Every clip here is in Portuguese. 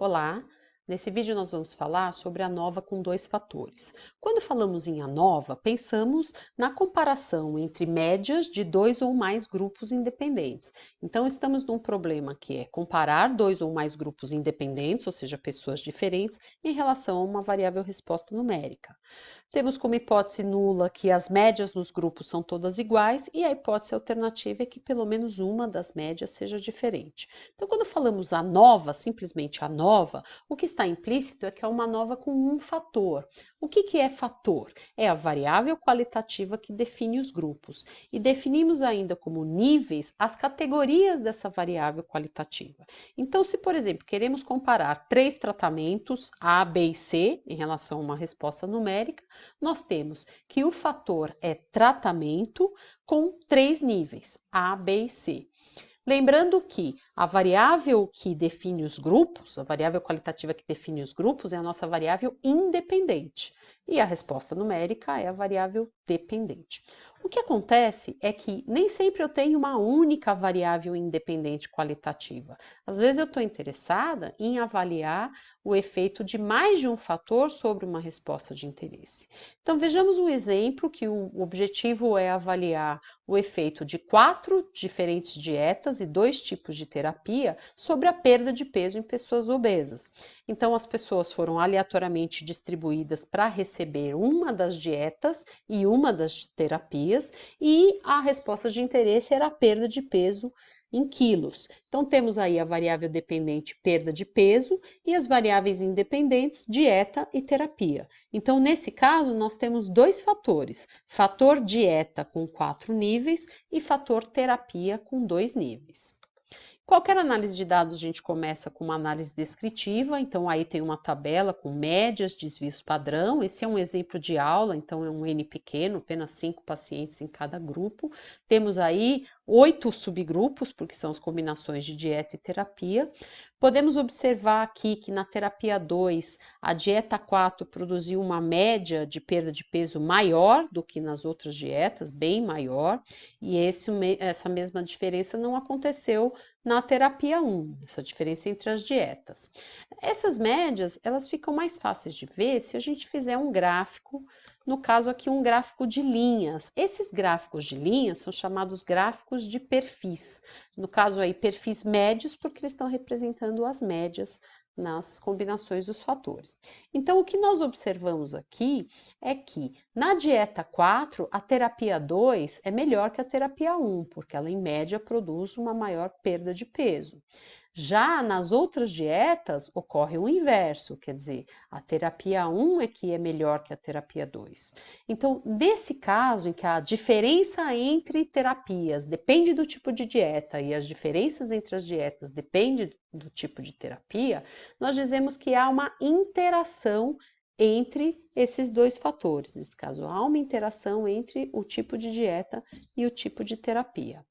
Olá! Nesse vídeo nós vamos falar sobre ANOVA com dois fatores. Quando falamos em ANOVA, pensamos na comparação entre médias de dois ou mais grupos independentes. Então estamos num problema que é comparar dois ou mais grupos independentes, ou seja, pessoas diferentes, em relação a uma variável resposta numérica. Temos como hipótese nula que as médias nos grupos são todas iguais e a hipótese alternativa é que pelo menos uma das médias seja diferente. Então, quando falamos ANOVA, simplesmente ANOVA, o que está implícito é que é uma ANOVA com um fator. O que é fator? É a variável qualitativa que define os grupos. E definimos ainda como níveis as categorias dessa variável qualitativa. Então, se, por exemplo, queremos comparar três tratamentos A, B e C em relação a uma resposta numérica, nós temos que o fator é tratamento com três níveis, A, B e C. Lembrando que a variável que define os grupos, a variável qualitativa que define os grupos é a nossa variável independente e a resposta numérica é a variável dependente. O que acontece é que nem sempre eu tenho uma única variável independente qualitativa. Às vezes eu estou interessada em avaliar o efeito de mais de um fator sobre uma resposta de interesse. Então vejamos um exemplo que o objetivo é avaliar o efeito de 4 diferentes dietas e 2 tipos de terapia sobre a perda de peso em pessoas obesas. Então, as pessoas foram aleatoriamente distribuídas para receber uma das dietas e uma das terapias, e a resposta de interesse era a perda de peso em quilos. Então, temos aí a variável dependente perda de peso e as variáveis independentes dieta e terapia. Então, nesse caso, nós temos dois fatores: fator dieta com 4 níveis e fator terapia com 2 níveis. Qualquer análise de dados, a gente começa com uma análise descritiva, então aí tem uma tabela com médias, desvios padrão. Esse é um exemplo de aula, então é um N pequeno, apenas 5 pacientes em cada grupo. Temos aí 8 subgrupos, porque são as combinações de dieta e terapia. Podemos observar aqui que na terapia 2, a dieta 4 produziu uma média de perda de peso maior do que nas outras dietas, bem maior, e essa mesma diferença não aconteceu na terapia 1, essa diferença entre as dietas. Essas médias, elas ficam mais fáceis de ver se a gente fizer um gráfico, no caso aqui um gráfico de linhas. Esses gráficos de linhas são chamados gráficos de perfis. No caso aí, perfis médios, porque eles estão representando as médias nas combinações dos fatores. Então, o que nós observamos aqui é que na dieta 4, a terapia 2 é melhor que a terapia 1, porque ela, em média, produz uma maior perda de peso. Já nas outras dietas, ocorre o inverso, quer dizer, a terapia 1 é que é melhor que a terapia 2. Então, nesse caso, em que a diferença entre terapias depende do tipo de dieta e as diferenças entre as dietas dependem do tipo de terapia, nós dizemos que há uma interação entre esses dois fatores. Nesse caso, há uma interação entre o tipo de dieta e o tipo de terapia.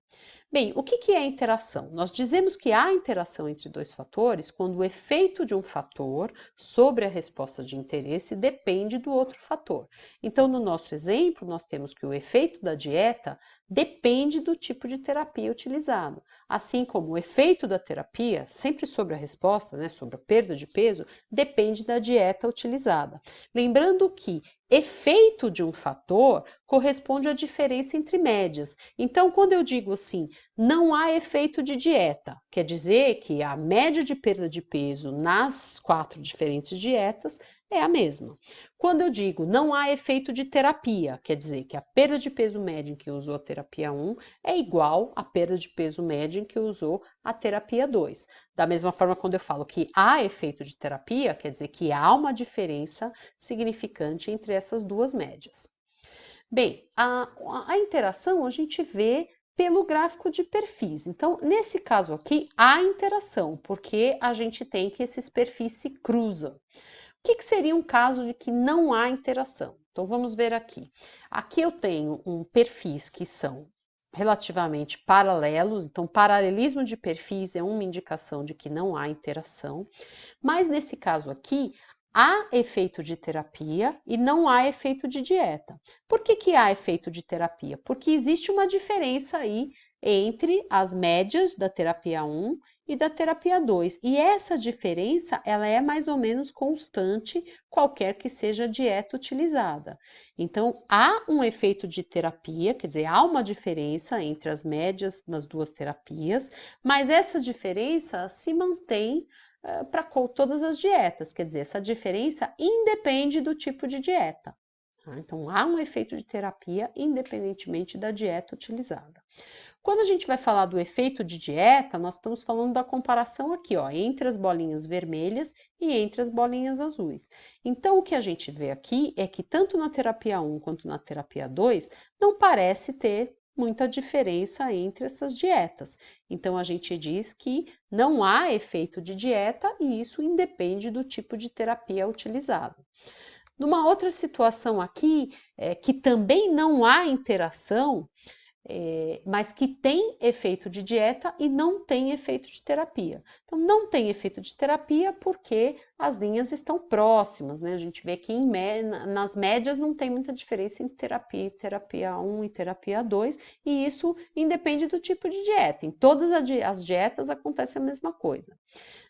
Bem, o que é interação? Nós dizemos que há interação entre dois fatores quando o efeito de um fator sobre a resposta de interesse depende do outro fator. Então, no nosso exemplo, nós temos que o efeito da dieta depende do tipo de terapia utilizado, assim como o efeito da terapia, sempre sobre a resposta, né, sobre a perda de peso, depende da dieta utilizada. Lembrando que efeito de um fator corresponde à diferença entre médias. Então, quando eu digo assim, não há efeito de dieta, quer dizer que a média de perda de peso nas 4 diferentes dietas é a mesma. Quando eu digo não há efeito de terapia, quer dizer que a perda de peso média em que usou a terapia 1 é igual à perda de peso média em que usou a terapia 2. Da mesma forma, quando eu falo que há efeito de terapia, quer dizer que há uma diferença significante entre essas duas médias. Bem, a interação a gente vê pelo gráfico de perfis. Então, nesse caso aqui, há interação, porque a gente tem que esses perfis se cruzam. O que seria um caso de que não há interação? Então, vamos ver aqui. Aqui eu tenho perfis que são relativamente paralelos, então paralelismo de perfis é uma indicação de que não há interação, mas nesse caso aqui, há efeito de terapia e não há efeito de dieta. Por que há efeito de terapia? Porque existe uma diferença aí entre as médias da terapia 1 e da terapia 2. E essa diferença, ela é mais ou menos constante, qualquer que seja a dieta utilizada. Então, há um efeito de terapia, quer dizer, há uma diferença entre as médias das duas terapias, mas essa diferença se mantém para todas as dietas, quer dizer, essa diferença independe do tipo de dieta. Tá? Então, há um efeito de terapia independentemente da dieta utilizada. Quando a gente vai falar do efeito de dieta, nós estamos falando da comparação aqui, ó, entre as bolinhas vermelhas e entre as bolinhas azuis. Então, o que a gente vê aqui é que tanto na terapia 1 quanto na terapia 2 não parece ter muita diferença entre essas dietas. Então, a gente diz que não há efeito de dieta e isso independe do tipo de terapia utilizado. Numa outra situação aqui, que também não há interação, mas que tem efeito de dieta e não tem efeito de terapia. Então, não tem efeito de terapia porque as linhas estão próximas, né? A gente vê que nas médias não tem muita diferença entre terapia 1 e terapia 2, e isso independe do tipo de dieta. Em todas as dietas acontece a mesma coisa.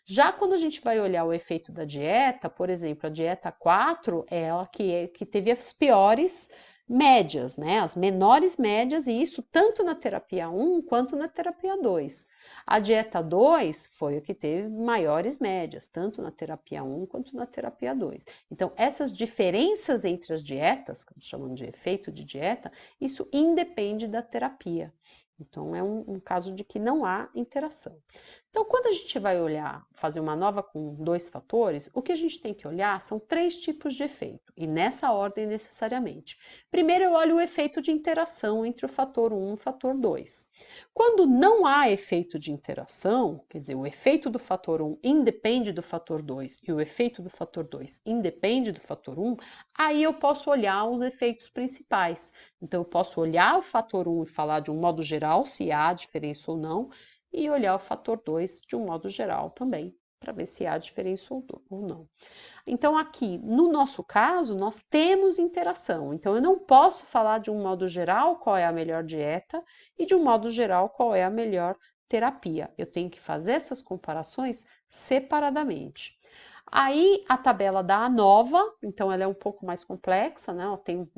Já quando a gente vai olhar o efeito da dieta, por exemplo, a dieta 4 é ela que teve as piores médias, né? As menores médias, e isso tanto na terapia 1 quanto na terapia 2. A dieta 2 foi o que teve maiores médias, tanto na terapia 1 quanto na terapia 2. Então, essas diferenças entre as dietas, que chamamos de efeito de dieta, isso independe da terapia. Então, é um caso de que não há interação. Então, quando a gente vai olhar, fazer uma nova com dois fatores, o que a gente tem que olhar são três tipos de efeito, e nessa ordem necessariamente. Primeiro, eu olho o efeito de interação entre o fator 1 e o fator 2. Quando não há efeito de interação, quer dizer, o efeito do fator 1 independe do fator 2 e o efeito do fator 2 independe do fator 1, aí eu posso olhar os efeitos principais. Então, eu posso olhar o fator 1 e falar de um modo geral se há diferença ou não, e olhar o fator 2 de um modo geral também, para ver se há diferença ou não. Então, aqui, no nosso caso, nós temos interação. Então, eu não posso falar de um modo geral qual é a melhor dieta e de um modo geral qual é a melhor terapia. Eu tenho que fazer essas comparações separadamente. Aí a tabela dá a nova, então ela é um pouco mais complexa, né? Ela tem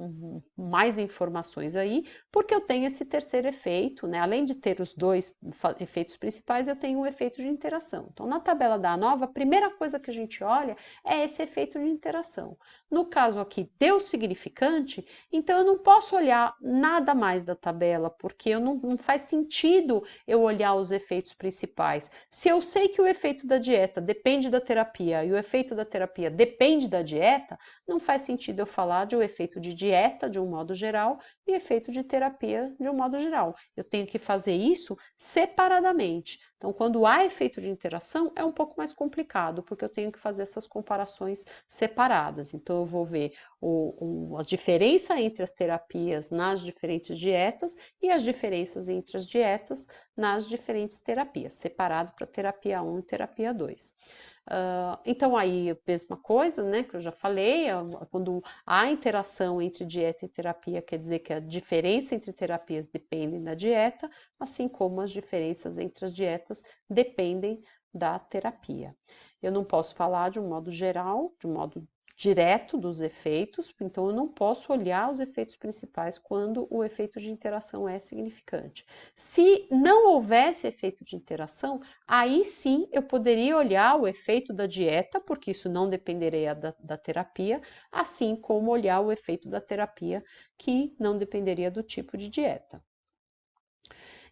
mais informações aí, porque eu tenho esse terceiro efeito, né? Além de ter os dois efeitos principais, eu tenho o efeito de interação. Então, na tabela da nova, a primeira coisa que a gente olha é esse efeito de interação. No caso aqui, deu significante, então eu não posso olhar nada mais da tabela, porque não faz sentido eu olhar os efeitos principais. Se eu sei que o efeito da dieta depende da terapia e o efeito da terapia depende da dieta, não faz sentido eu falar de um efeito de dieta de um modo geral e efeito de terapia de um modo geral. Eu tenho que fazer isso separadamente. Então, quando há efeito de interação, é um pouco mais complicado, porque eu tenho que fazer essas comparações separadas. Então, eu vou ver as diferenças entre as terapias nas diferentes dietas e as diferenças entre as dietas nas diferentes terapias, separado para terapia 1 e terapia 2. Então, aí, a mesma coisa, né, que eu já falei, quando há interação entre dieta e terapia, quer dizer que a diferença entre terapias depende da dieta, assim como as diferenças entre as dietas dependem da terapia. Eu não posso falar de um modo geral, de um modo direto dos efeitos, então eu não posso olhar os efeitos principais quando o efeito de interação é significante. Se não houvesse efeito de interação, aí sim eu poderia olhar o efeito da dieta, porque isso não dependeria da terapia, assim como olhar o efeito da terapia, que não dependeria do tipo de dieta.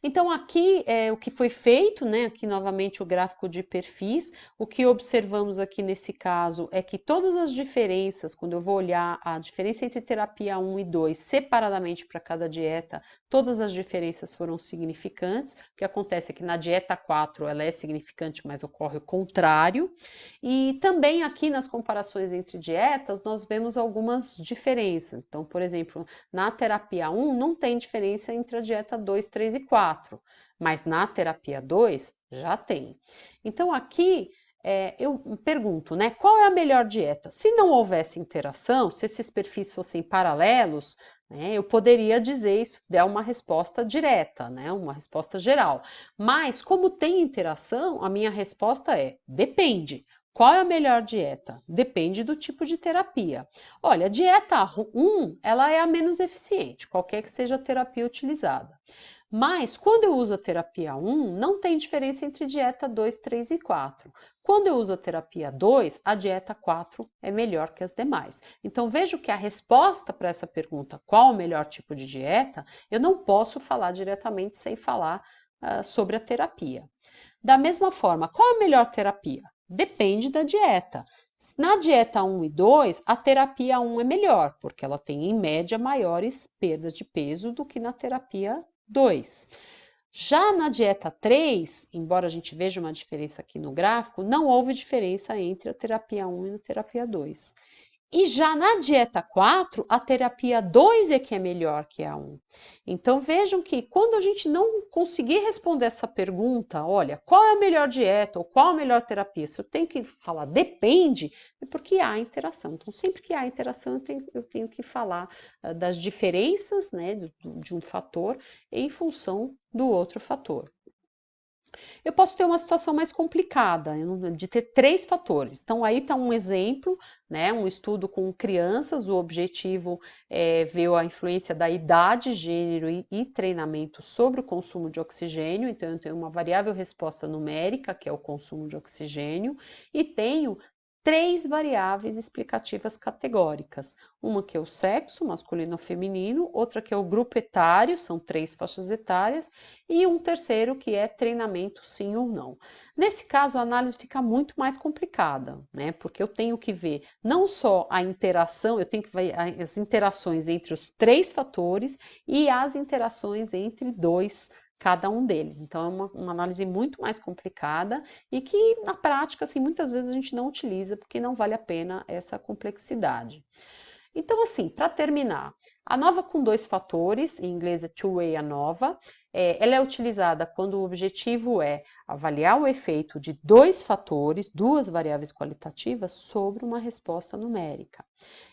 Então, aqui é o que foi feito, né? Aqui novamente o gráfico de perfis. O que observamos aqui nesse caso é que todas as diferenças, quando eu vou olhar a diferença entre terapia 1 e 2 separadamente para cada dieta, todas as diferenças foram significantes. O que acontece é que na dieta 4 ela é significante, mas ocorre o contrário. E também aqui nas comparações entre dietas, nós vemos algumas diferenças. Então, por exemplo, na terapia 1 não tem diferença entre a dieta 2, 3 e 4, mas na terapia 2 já tem. Então aqui eu pergunto, né, qual é a melhor dieta? Se não houvesse interação, se esses perfis fossem paralelos, né? Eu poderia dizer isso, dar uma resposta direta, né? Uma resposta geral. Mas, como tem interação, a minha resposta é: depende. Qual é a melhor dieta? Depende do tipo de terapia. Olha, a dieta 1, ela é a menos eficiente, qualquer que seja a terapia utilizada. Mas, quando eu uso a terapia 1, não tem diferença entre dieta 2, 3 e 4. Quando eu uso a terapia 2, a dieta 4 é melhor que as demais. Então, vejo que a resposta para essa pergunta, qual o melhor tipo de dieta, eu não posso falar diretamente sem falar sobre a terapia. Da mesma forma, qual a melhor terapia? Depende da dieta. Na dieta 1 e 2, a terapia 1 é melhor, porque ela tem, em média, maiores perdas de peso do que na terapia 2. Já na dieta 3, embora a gente veja uma diferença aqui no gráfico, não houve diferença entre a terapia 1 e a terapia 2. E já na dieta 4, a terapia 2 é que é melhor que a 1. Então vejam que quando a gente não conseguir responder essa pergunta, olha, qual é a melhor dieta ou qual a melhor terapia? Se eu tenho que falar depende, é porque há interação. Então sempre que há interação, eu tenho que falar das diferenças, né, de um fator em função do outro fator. Eu posso ter uma situação mais complicada, de ter 3 fatores. Então, aí está um exemplo, né, um estudo com crianças, o objetivo é ver a influência da idade, gênero e treinamento sobre o consumo de oxigênio. Então, eu tenho uma variável resposta numérica, que é o consumo de oxigênio, e tenho 3 variáveis explicativas categóricas. Uma que é o sexo, masculino ou feminino, outra que é o grupo etário, são 3 faixas etárias, e um terceiro que é treinamento sim ou não. Nesse caso, a análise fica muito mais complicada, né? Porque eu tenho que ver não só a interação, eu tenho que ver as interações entre os 3 fatores e as interações entre cada um deles. Então, é uma análise muito mais complicada e que, na prática, assim, muitas vezes a gente não utiliza porque não vale a pena essa complexidade. Então, assim, para terminar, a nova com 2 fatores, em inglês é two-way ANOVA, ela é utilizada quando o objetivo é avaliar o efeito de 2 fatores, 2 variáveis qualitativas, sobre uma resposta numérica.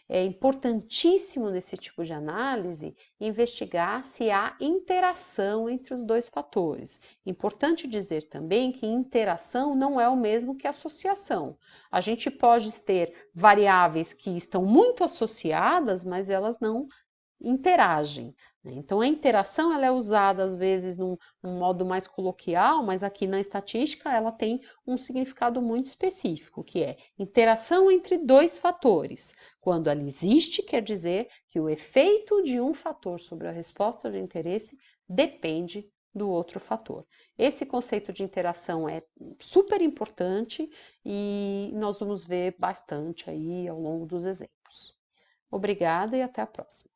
É importantíssimo nesse tipo de análise investigar se há interação entre os 2 fatores. Importante dizer também que interação não é o mesmo que associação. A gente pode ter variáveis que estão muito associadas, mas elas não interagem, né? Então, a interação ela é usada às vezes num modo mais coloquial, mas aqui na estatística ela tem um significado muito específico, que é interação entre 2 fatores. Quando ela existe, quer dizer que o efeito de um fator sobre a resposta de interesse depende do outro fator. Esse conceito de interação é super importante e nós vamos ver bastante aí ao longo dos exemplos. Obrigada e até a próxima.